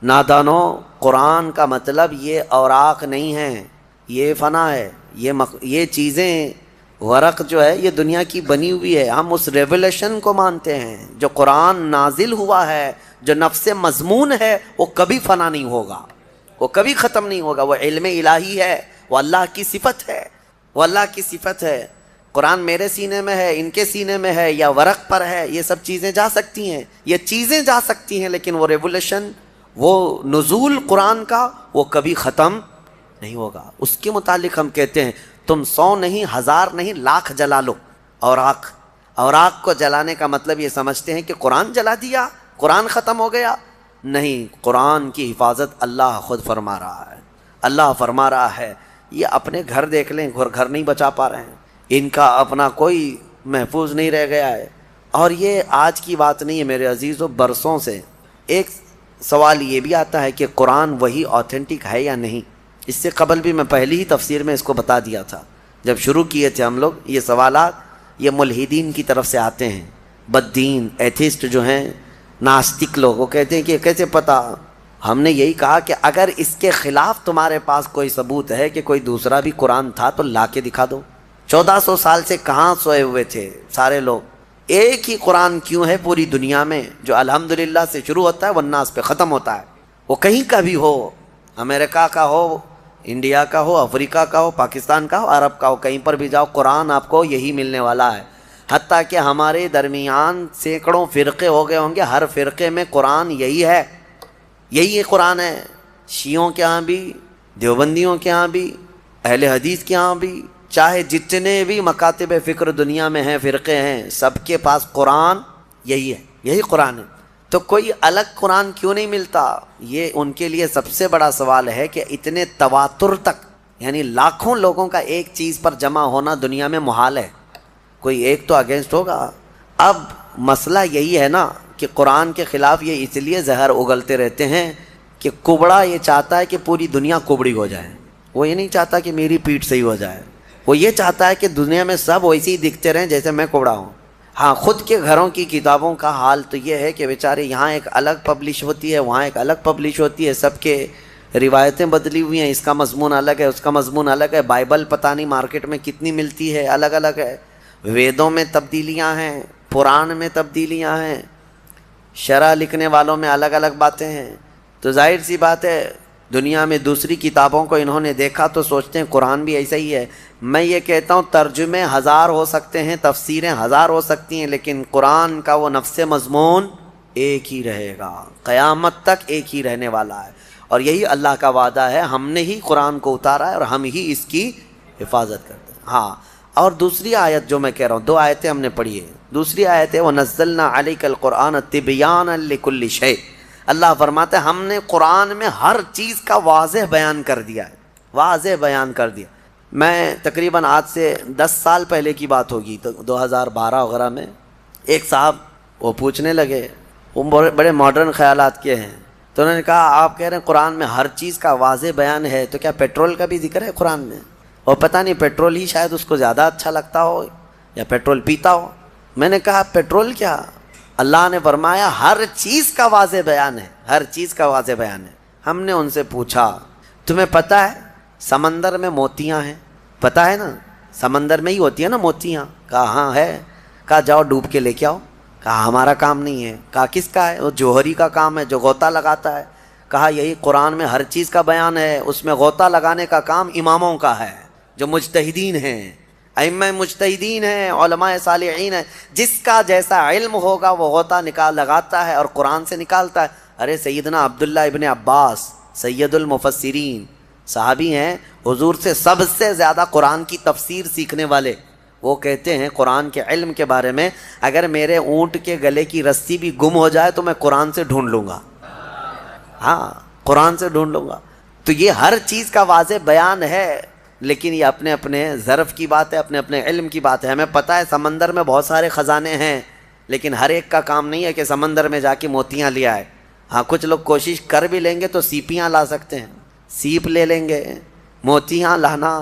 نادانو، قرآن کا مطلب یہ اوراق نہیں ہے، یہ فنا ہے، یہ چیزیں ورق جو ہے یہ دنیا کی بنی ہوئی ہے۔ ہم اس ریولیشن کو مانتے ہیں جو قرآن نازل ہوا ہے، جو نفس مضمون ہے، وہ کبھی فنا نہیں ہوگا، وہ کبھی ختم نہیں ہوگا۔ وہ علم الہی ہے، وہ اللہ کی صفت ہے، وہ اللہ کی صفت ہے۔ قرآن میرے سینے میں ہے، ان کے سینے میں ہے، یا ورق پر ہے، یہ سب چیزیں جا سکتی ہیں، یہ چیزیں جا سکتی ہیں، لیکن وہ ریولیشن، وہ نزول قرآن کا وہ کبھی ختم نہیں ہوگا۔ اس کے متعلق ہم کہتے ہیں تم 100 نہیں، 1000 نہیں، 1,00,000 جلا لو اوراق کو جلانے کا مطلب یہ سمجھتے ہیں کہ قرآن جلا دیا، قرآن ختم ہو گیا۔ نہیں، قرآن کی حفاظت اللہ خود فرما رہا ہے، اللہ فرما رہا ہے۔ یہ اپنے گھر دیکھ لیں، گھر نہیں بچا پا رہے ہیں، ان کا اپنا کوئی محفوظ نہیں رہ گیا ہے۔ اور یہ آج کی بات نہیں ہے میرے عزیزو، برسوں سے ایک سوال یہ بھی آتا ہے کہ قرآن وہی آتھینٹک ہے یا نہیں۔ اس سے قبل بھی میں پہلی ہی تفسیر میں اس کو بتا دیا تھا، جب شروع کیے تھے ہم لوگ۔ یہ سوالات یہ ملحدین کی طرف سے آتے ہیں، بددین ایتھیسٹ جو ہیں، ناستک لوگ، وہ کہتے ہیں کہ کیسے پتہ؟ ہم نے یہی کہا کہ اگر اس کے خلاف تمہارے پاس کوئی ثبوت ہے کہ کوئی دوسرا بھی قرآن تھا تو لا کے دکھا دو۔ 1400 سال سے کہاں سوئے ہوئے تھے سارے لوگ؟ ایک ہی قرآن کیوں ہے پوری دنیا میں جو الحمدللہ سے شروع ہوتا ہے والناس پہ ختم ہوتا ہے؟ وہ کہیں کا بھی ہو، امریکہ کا ہو، انڈیا کا ہو، افریقہ کا ہو، پاکستان کا ہو، عرب کا ہو، کہیں پر بھی جاؤ قرآن آپ کو یہی ملنے والا ہے۔ حتیٰ کہ ہمارے درمیان سینکڑوں فرقے ہو گئے ہوں گے، ہر فرقے میں قرآن یہی ہے، یہی قرآن ہے۔ شیعوں کے ہاں بھی، دیوبندیوں کے ہاں بھی، اہل حدیث کے ہاں بھی، چاہے جتنے بھی مکاتب فکر دنیا میں ہیں، فرقے ہیں، سب کے پاس قرآن یہی ہے، یہی قرآن ہے۔ تو کوئی الگ قرآن کیوں نہیں ملتا؟ یہ ان کے لیے سب سے بڑا سوال ہے کہ اتنے تواتر تک، یعنی لاکھوں لوگوں کا ایک چیز پر جمع ہونا دنیا میں محال ہے، کوئی ایک تو اگینسٹ ہوگا۔ اب مسئلہ یہی ہے نا کہ قرآن کے خلاف یہ اس لیے زہر اگلتے رہتے ہیں کہ کبڑا یہ چاہتا ہے کہ پوری دنیا کبڑی ہو جائے، وہ یہ نہیں چاہتا کہ میری پیٹھ صحیح ہو جائے، وہ یہ چاہتا ہے کہ دنیا میں سب ویسے ہی دکھتے رہیں جیسے میں کبڑا ہوں۔ ہاں، خود کے گھروں کی کتابوں کا حال تو یہ ہے کہ بیچارے یہاں ایک الگ پبلش ہوتی ہے، وہاں ایک الگ پبلش ہوتی ہے، سب کے روایتیں بدلی ہوئی ہیں، اس کا مضمون الگ ہے، اس کا مضمون الگ ہے، بائبل پتہ نہیں مارکیٹ میں کتنی ملتی ہے، الگ الگ ہے، ویدوں میں تبدیلیاں ہیں، قرآن میں تبدیلیاں ہیں، شرح لکھنے والوں میں الگ الگ باتیں ہیں۔ تو ظاہر سی بات ہے دنیا میں دوسری کتابوں کو انہوں نے دیکھا تو سوچتے ہیں قرآن بھی ایسا ہی ہے۔ میں یہ کہتا ہوں ترجمے 1000 ہو سکتے ہیں، تفسیریں 1000 ہو سکتی ہیں، لیکن قرآن کا وہ نفس مضمون ایک ہی رہے گا، قیامت تک ایک ہی رہنے والا ہے۔ اور یہی اللہ کا وعدہ ہے، ہم نے ہی قرآن کو اتارا ہے اور ہم ہی اس کی حفاظت کرتے ہیں۔ ہاں، اور دوسری آیت جو میں کہہ رہا ہوں، 2 آیتیں ہم نے پڑھی ہے۔ دوسری آیت ہے وَنَزَّلْنَا عَلَيْكَ الْقُرْآنَ تِبْيَانًا لِكُلِّ شَيْءٍ۔ اللہ فرماتا ہے ہم نے قرآن میں ہر چیز کا واضح بیان کر دیا ہے، واضح بیان کر دیا۔ میں تقریباً آج سے 10 سال پہلے کی بات ہوگی، تو 2012 وغیرہ میں ایک صاحب وہ پوچھنے لگے، وہ بڑے ماڈرن خیالات کے ہیں، تو انہوں نے کہا آپ کہہ رہے ہیں قرآن میں ہر چیز کا واضح بیان ہے، تو کیا پیٹرول کا بھی ذکر ہے قرآن میں؟ اور پتہ نہیں پیٹرول ہی شاید اس کو زیادہ اچھا لگتا ہو یا پیٹرول پیتا ہو۔ میں نے کہا پیٹرول کیا؟ اللہ نے فرمایا ہر چیز کا واضح بیان ہے، ہر چیز کا واضح بیان ہے۔ ہم نے ان سے پوچھا تمہیں پتہ ہے سمندر میں موتیاں ہیں؟ پتہ ہے نا، سمندر میں ہی ہوتی ہیں نا موتیاں؟ کہا ہاں ہے۔ کہا جاؤ ڈوب کے لے کے آؤ۔ کہا ہمارا کام نہیں ہے. کہا کس کا ہے؟ وہ جوہری کا کام ہے جو غوطہ لگاتا ہے. کہا یہی قرآن میں ہر چیز کا بیان ہے, اس میں غوطہ لگانے کا کام اماموں کا ہے جو مجتہدین ہیں, ائمہ مجتہدین ہیں, علماء صالحین ہیں. جس کا جیسا علم ہوگا وہ غوطہ لگاتا ہے اور قرآن سے نکالتا ہے. ارے سیدنا عبداللہ ابن عباس سید المفسرین صحابی ہیں, حضور سے سب سے زیادہ قرآن کی تفسیر سیکھنے والے. وہ کہتے ہیں قرآن کے علم کے بارے میں, اگر میرے اونٹ کے گلے کی رسی بھی گم ہو جائے تو میں قرآن سے ڈھونڈ لوں گا. ہاں قرآن سے ڈھونڈ لوں گا. تو یہ ہر چیز کا واضح بیان ہے, لیکن یہ اپنے اپنے ظرف کی بات ہے, اپنے اپنے علم کی بات ہے. ہمیں پتہ ہے سمندر میں بہت سارے خزانے ہیں, لیکن ہر ایک کا کام نہیں ہے کہ سمندر میں جا کے موتیاں لے آئے. ہاں کچھ لوگ کوشش کر بھی لیں گے تو سیپیاں لا سکتے ہیں, سیپ لے لیں گے. موتیاں لانا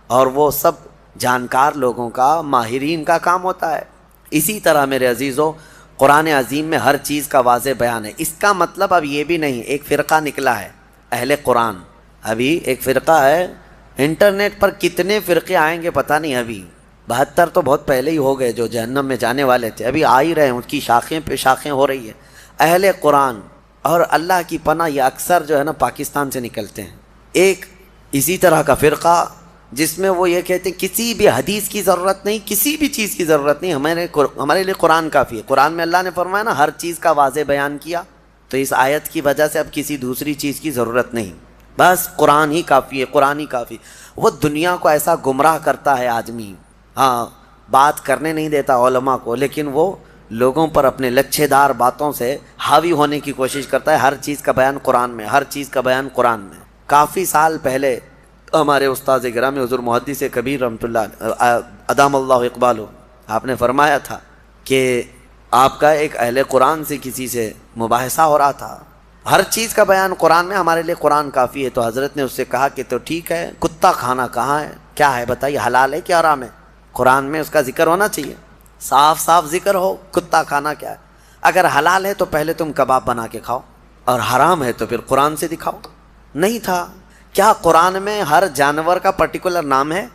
اور وہ سب جانکار لوگوں کا, ماہرین کا کام ہوتا ہے. اسی طرح میرے عزیزو قرآن عظیم میں ہر چیز کا واضح بیان ہے. اس کا مطلب اب یہ بھی نہیں ایک فرقہ نکلا ہے اہل قرآن, ابھی ایک فرقہ ہے. انٹرنیٹ پر کتنے فرقے آئیں گے پتہ نہیں, ابھی 72 تو بہت پہلے ہی ہو گئے جو جہنم میں جانے والے تھے, ابھی آ ہی رہے ہیں, ان کی شاخیں پہ شاخیں ہو رہی ہے. اہل قرآن اور اللہ کی پناہ یہ اکثر جو ہے نا پاکستان سے نکلتے ہیں. ایک اسی طرح کا فرقہ جس میں وہ یہ کہتے ہیں کسی بھی حدیث کی ضرورت نہیں, کسی بھی چیز کی ضرورت نہیں, ہمارے لیے قرآن کافی ہے. قرآن میں اللہ نے فرمایا نا ہر چیز کا واضح بیان کیا, تو اس آیت کی وجہ سے اب کسی دوسری چیز کی ضرورت نہیں, بس قرآن ہی کافی ہے, قرآن ہی کافی. وہ دنیا کو ایسا گمراہ کرتا ہے آدمی, ہاں بات کرنے نہیں دیتا علماء کو, لیکن وہ لوگوں پر اپنے لچھے دار باتوں سے حاوی ہونے کی کوشش کرتا ہے. ہر چیز کا بیان قرآن میں, ہر چیز کا بیان قرآن میں. کافی سال پہلے ہمارے استاد گرامی حضور محدث کبیر رحمۃ اللہ ادام اللہ اقبالہ, آپ نے فرمایا تھا کہ آپ کا ایک اہل قرآن سے کسی سے مباحثہ ہو رہا تھا, ہر چیز کا بیان قرآن میں, ہمارے لیے قرآن کافی ہے. تو حضرت نے اس سے کہا کہ تو ٹھیک ہے, کتا کھانا کہاں ہے, کیا ہے بتائیے, حلال ہے کیا حرام ہے؟ قرآن میں اس کا ذکر ہونا چاہیے, صاف صاف ذکر ہو کتا کھانا کیا ہے. اگر حلال ہے تو پہلے تم کباب بنا کے کھاؤ, اور حرام ہے تو پھر قرآن سے دکھاؤ. نہیں تھا. کیا قرآن میں ہر جانور کا پرٹیکولر نام ہے؟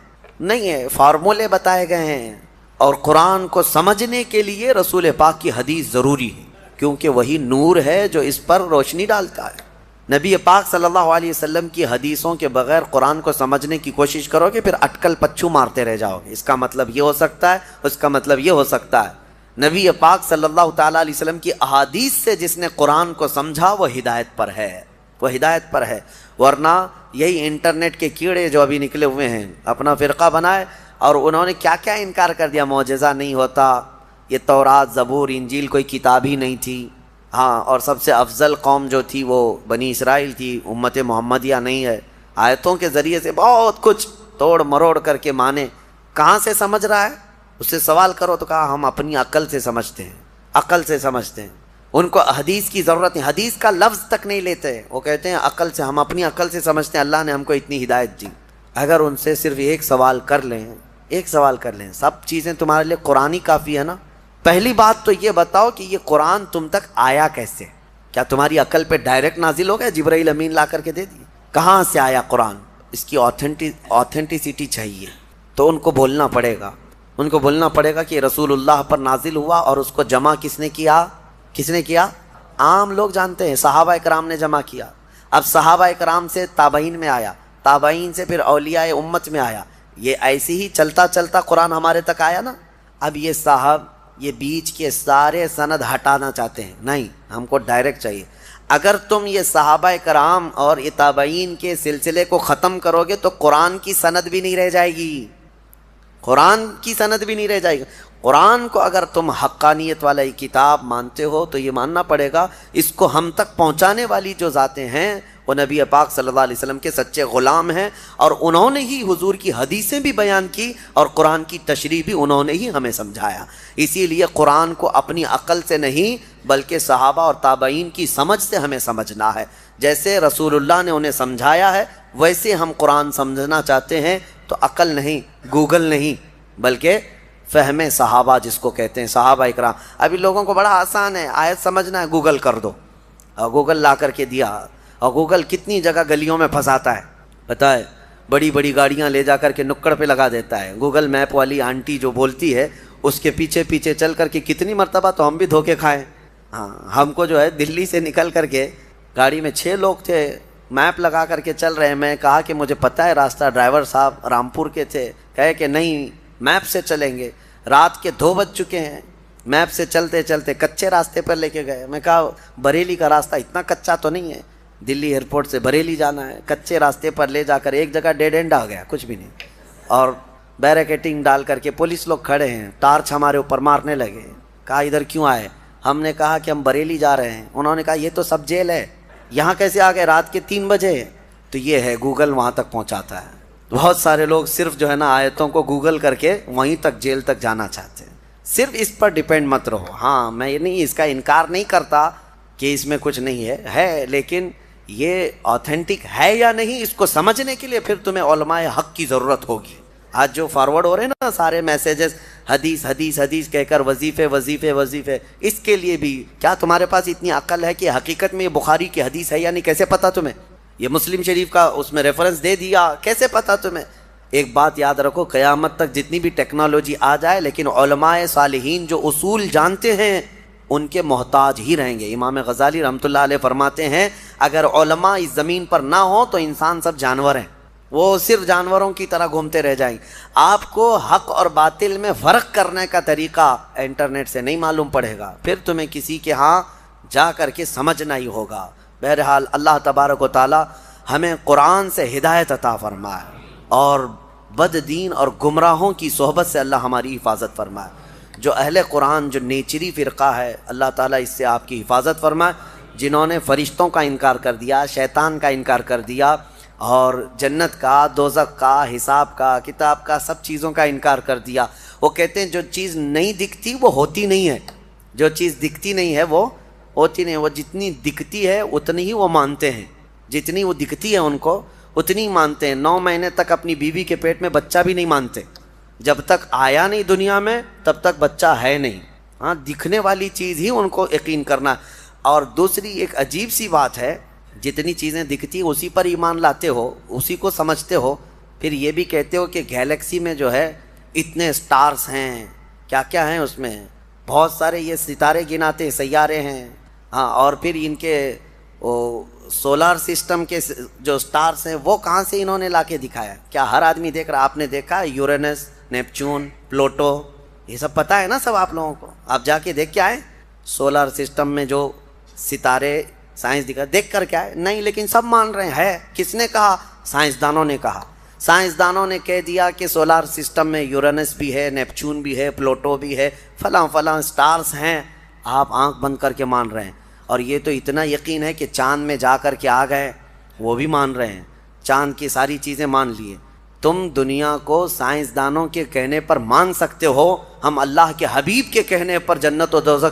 نہیں ہے, فارمولے بتائے گئے ہیں. اور قرآن کو سمجھنے کے لیے رسول پاک کی حدیث ضروری ہے, کیونکہ وہی نور ہے جو اس پر روشنی ڈالتا ہے. نبی پاک صلی اللہ علیہ وسلم کی حدیثوں کے بغیر قرآن کو سمجھنے کی کوشش کرو گے پھر اٹکل پچھو مارتے رہ جاؤ گے. اس کا مطلب یہ ہو سکتا ہے, اس کا مطلب یہ ہو سکتا ہے. نبی پاک صلی اللہ تعالیٰ علیہ وسلم کی احادیث سے جس نے قرآن کو سمجھا وہ ہدایت پر ہے, وہ ہدایت پر ہے. ورنہ یہی انٹرنیٹ کے کیڑے جو ابھی نکلے ہوئے ہیں اپنا فرقہ بنائے, اور انہوں نے کیا کیا انکار کر دیا, معجزہ نہیں ہوتا, یہ تورات زبور انجیل کوئی کتاب ہی نہیں تھی, ہاں اور سب سے افضل قوم جو تھی وہ بنی اسرائیل تھی, امت محمدیہ نہیں ہے. آیتوں کے ذریعے سے بہت کچھ توڑ مروڑ کر کے مانے. کہاں سے سمجھ رہا ہے, اس سے سوال کرو تو کہا ہم اپنی عقل سے سمجھتے ہیں, عقل سے سمجھتے ہیں. ان کو حدیث کی ضرورت نہیں, حدیث کا لفظ تک نہیں لیتے. وہ کہتے ہیں عقل سے, ہم اپنی عقل سے سمجھتے ہیں, اللہ نے ہم کو اتنی ہدایت دی. اگر ان سے صرف ایک سوال کر لیں, ایک سوال کر لیں, سب چیزیں تمہارے لیے قرآن ہی کافی ہے نا. پہلی بات تو یہ بتاؤ کہ یہ قرآن تم تک آیا کیسے؟ کیا تمہاری عقل پہ ڈائریکٹ نازل ہو گیا, جبرائیل امین لا کر کے دے دیے؟ کہاں سے آیا قرآن؟ اس کی آتھینٹسٹی چاہیے. تو ان کو بولنا پڑے گا, ان کو بولنا پڑے گا کہ رسول اللہ پر نازل ہوا, اور اس کو جمع کس نے کیا, کس نے کیا؟ عام لوگ جانتے ہیں, صحابہ کرام نے جمع کیا. اب صحابہ کرام سے تابعین میں آیا, تابعین سے پھر اولیاء امت میں آیا. یہ ایسے ہی چلتا چلتا قرآن ہمارے تک آیا نا. اب یہ صاحب یہ بیچ کے سارے سند ہٹانا چاہتے ہیں, نہیں, ہم کو ڈائریکٹ چاہیے. اگر تم یہ صحابہ کرام اور یہ تابعین کے سلسلے کو ختم کرو گے تو قرآن کی سند بھی نہیں رہ جائے گی, قرآن کی سند بھی نہیں رہ جائے گی. قرآن کو اگر تم حقانیت والا کتاب مانتے ہو تو یہ ماننا پڑے گا اس کو ہم تک پہنچانے والی جو ذاتیں ہیں وہ نبی پاک صلی اللہ علیہ وسلم کے سچے غلام ہیں, اور انہوں نے ہی حضور کی حدیثیں بھی بیان کی, اور قرآن کی تشریح بھی انہوں نے ہی ہمیں سمجھایا. اسی لیے قرآن کو اپنی عقل سے نہیں بلکہ صحابہ اور تابعین کی سمجھ سے ہمیں سمجھنا ہے. جیسے رسول اللہ نے انہیں سمجھایا ہے ویسے ہم قرآن سمجھنا چاہتے ہیں, تو عقل نہیں, گوگل نہیں, بلکہ فہم صحابہ جس کو کہتے ہیں, صحابہ اکرام. ابھی لوگوں کو بڑا آسان ہے, آیت سمجھنا ہے گوگل کر دو, اور گوگل لا کر کے دیا. اور گوگل کتنی جگہ گلیوں میں پھنساتا ہے پتہ ہے, بڑی بڑی گاڑیاں لے جا کر کے نکڑ پہ لگا دیتا ہے. گوگل میپ والی آنٹی جو بولتی ہے اس کے پیچھے پیچھے چل کر کے کتنی مرتبہ تو ہم بھی دھوکے کھائیں. ہاں ہم کو جو ہے دلی سے نکل کر کے گاڑی میں 6 لوگ تھے, میپ لگا کر کے چل رہے ہیں. میں کہا کہ مجھے پتہ ہے راستہ, ڈرائیور صاحب رامپور کے تھے, کہے کہ نہیں میپ سے چلیں گے. رات کے 2 بج چکے ہیں, میپ سے چلتے چلتے کچے راستے پر لے کے گئے. میں کہا بریلی کا راستہ اتنا کچا تو نہیں ہے, دلی ایئرپورٹ سے بریلی جانا ہے, کچے راستے پر لے جا کر ایک جگہ ڈیڈ اینڈ آ گیا, کچھ بھی نہیں. اور بیریکیٹنگ ڈال کر کے پولیس لوگ کھڑے ہیں, ٹارچ ہمارے اوپر مارنے لگے. کہا ادھر کیوں آئے؟ ہم نے کہا کہ ہم بریلی جا رہے ہیں. انہوں نے کہا یہ تو سب جیل ہے, یہاں کیسے آ گئے رات کے 3 بجے؟ تو یہ ہے گوگل وہاں تک پہنچاتا ہے. بہت سارے لوگ صرف جو ہے نا آیتوں کو گوگل کر کے وہیں تک جیل تک جانا چاہتے ہیں. صرف اس پر ڈیپینڈ مت رہو. ہاں میں یہ نہیں اس کا انکار نہیں کرتا کہ اس میں کچھ نہیں ہے, لیکن یہ آتھینٹک ہے یا نہیں اس کو سمجھنے کے لیے پھر تمہیں علماء حق کی ضرورت ہوگی. آج جو فارورڈ ہو رہے ہیں نا سارے میسیجز, حدیث حدیث حدیث کہہ کر وظیفے وظیفے وظیفے, اس کے لیے بھی کیا تمہارے پاس اتنی عقل ہے کہ حقیقت میں یہ بخاری کی حدیث ہے یا نہیں؟ کیسے پتہ تمہیں؟ یہ مسلم شریف کا اس میں ریفرنس دے دیا, کیسے پتہ تمہیں؟ ایک بات یاد رکھو, قیامت تک جتنی بھی ٹیکنالوجی آ جائے لیکن علماء صالحین جو اصول جانتے ہیں ان کے محتاج ہی رہیں گے. امام غزالی رحمۃ اللہ علیہ فرماتے ہیں اگر علماء اس زمین پر نہ ہوں تو انسان سب جانور ہیں, وہ صرف جانوروں کی طرح گھومتے رہ جائیں. آپ کو حق اور باطل میں فرق کرنے کا طریقہ انٹرنیٹ سے نہیں معلوم پڑے گا, پھر تمہیں کسی کے ہاں جا کر کے سمجھنا ہی ہوگا. بہرحال اللہ تبارک و تعالی ہمیں قرآن سے ہدایت عطا فرمائے اور بد دین اور گمراہوں کی صحبت سے اللہ ہماری حفاظت فرمائے. جو اہل قرآن جو نیچری فرقہ ہے اللہ تعالیٰ اس سے آپ کی حفاظت فرمائے. جنہوں نے فرشتوں کا انکار کر دیا, شیطان کا انکار کر دیا اور جنت کا, دوزخ کا, حساب کا, کتاب کا, سب چیزوں کا انکار کر دیا. وہ کہتے ہیں جو چیز نہیں دکھتی وہ ہوتی نہیں ہے, جو چیز دکھتی نہیں ہے وہ ہوتی نہیں. وہ جتنی دکھتی ہے اتنی ہی وہ مانتے ہیں, جتنی وہ دکھتی ہے ان کو اتنی مانتے ہیں. 9 مہینے تک اپنی بیوی کے پیٹ میں بچہ بھی نہیں مانتے, جب تک آیا نہیں دنیا میں تب تک بچہ ہے نہیں. ہاں دکھنے والی چیز ہی ان کو یقین کرنا. اور دوسری ایک عجیب سی بات ہے, جتنی چیزیں دکھتی ہیں اسی پر ایمان لاتے ہو, اسی کو سمجھتے ہو, پھر یہ بھی کہتے ہو کہ گیلیکسی میں جو ہے اتنے سٹارز ہیں, کیا کیا ہیں اس میں, بہت سارے یہ ستارے گناتے سیارے ہیں. ہاں اور پھر ان کے سولار سسٹم کے جو سٹارز ہیں وہ کہاں سے انہوں نے لا کے دکھایا؟ کیا ہر آدمی دیکھ رہا؟ آپ نے دیکھا یورینس, نیپچون, پلوٹو, یہ سب پتہ ہے نا سب آپ لوگوں کو؟ آپ جا کے دیکھ کے آئے سولار سسٹم میں جو ستارے سائنس دکھا, دیکھ کر کیا ہے؟ نہیں, لیکن سب مان رہے ہیں. کس نے کہا؟ سائنسدانوں نے کہا. سائنسدانوں نے کہہ دیا کہ سولار سسٹم میں یورینس بھی ہے, نیپچون بھی ہے, پلوٹو بھی ہے, فلاں فلاں سٹارز ہیں. آپ آنکھ بند کر کے مان رہے ہیں. اور یہ تو اتنا یقین ہے کہ چاند میں جا کر کے آ گئے, وہ بھی مان رہے ہیں, چاند کی ساری چیزیں مان لیے. تم دنیا کو سائنسدانوں کے کہنے پر مان سکتے ہو, ہم اللہ کے حبیب کے کہنے پر جنت و دوزخ